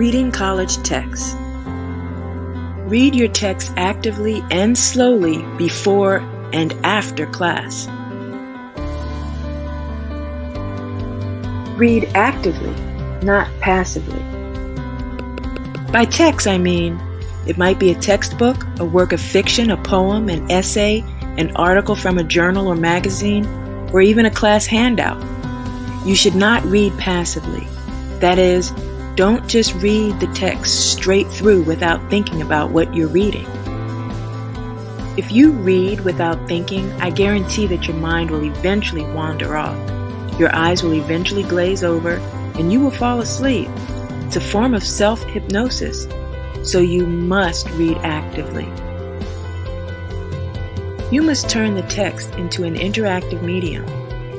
Reading college texts. Read your text actively and slowly before and after class. Read actively, not passively. By text, I mean, it might be a textbook, a work of fiction, a poem, an essay, an article from a journal or magazine, or even a class handout. You should not read passively. That is, don't just read the text straight through without thinking about what you're reading. If you read without thinking, I guarantee that your mind will eventually wander off. Your eyes will eventually glaze over, and you will fall asleep. It's a form of self-hypnosis, so you must read actively. You must turn the text into an interactive medium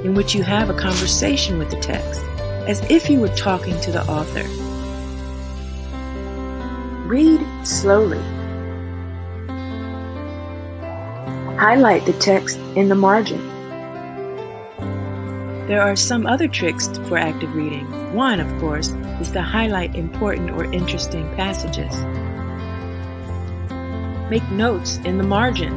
in which you have a conversation with the text, as if you were talking to the author. Read slowly. Highlight the text in the margin. There are some other tricks for active reading. One, of course, is to highlight important or interesting passages. Make notes in the margin.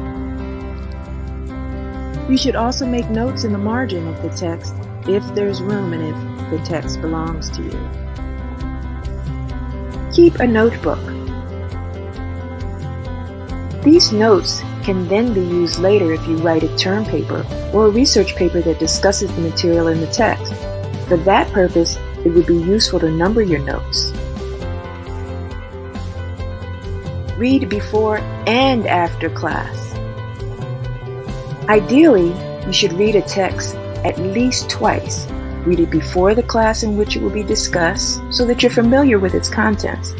You should also make notes in the margin of the text if there's room and if the text belongs to you. Keep a notebook. These notes can then be used later if you write a term paper or a research paper that discusses the material in the text. For that purpose, it would be useful to number your notes. Read before and after class. Ideally, you should read a text at least twice. Read it before the class in which it will be discussed so that you're familiar with its contents.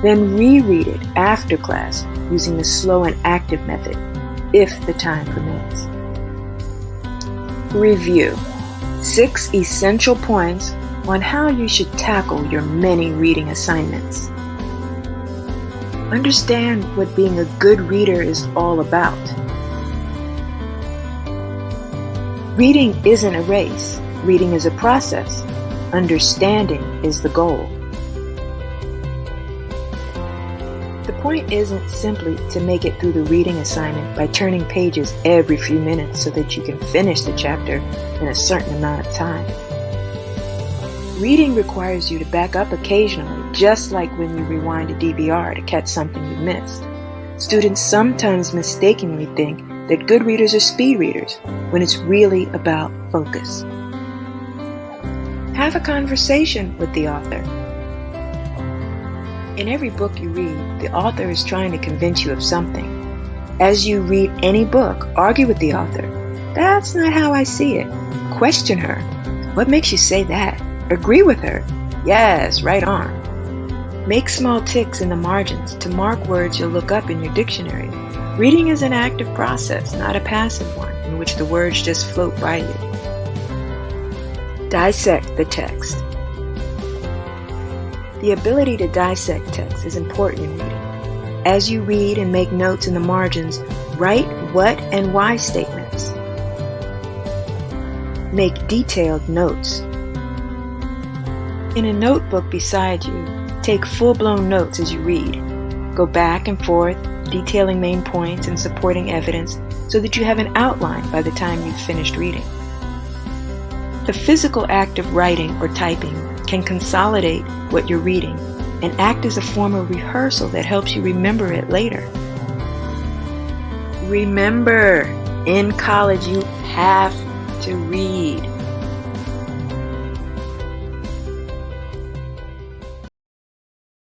Then reread it after class using the slow and active method, if the time permits. Review. 6 essential points on how you should tackle your many reading assignments. Understand what being a good reader is all about. Reading isn't a race. Reading is a process. Understanding is the goal. The point isn't simply to make it through the reading assignment by turning pages every few minutes so that you can finish the chapter in a certain amount of time. Reading requires you to back up occasionally, just like when you rewind a DVR to catch something you missed. Students sometimes mistakenly think that good readers are speed readers, when it's really about focus. Have a conversation with the author. In every book you read, the author is trying to convince you of something. As you read any book, argue with the author. That's not how I see it. Question her. What makes you say that? Agree with her. Yes, right on. Make small ticks in the margins to mark words you'll look up in your dictionary. Reading is an active process, not a passive one, in which the words just float by you. Dissect the text. The ability to dissect text is important in reading. As you read and make notes in the margins, write what and why statements. Make detailed notes. In a notebook beside you, take full-blown notes as you read. Go back and forth, detailing main points and supporting evidence so that you have an outline by the time you've finished reading. The physical act of writing or typing can consolidate what you're reading and act as a form of rehearsal that helps you remember it later. Remember, in college you have to read.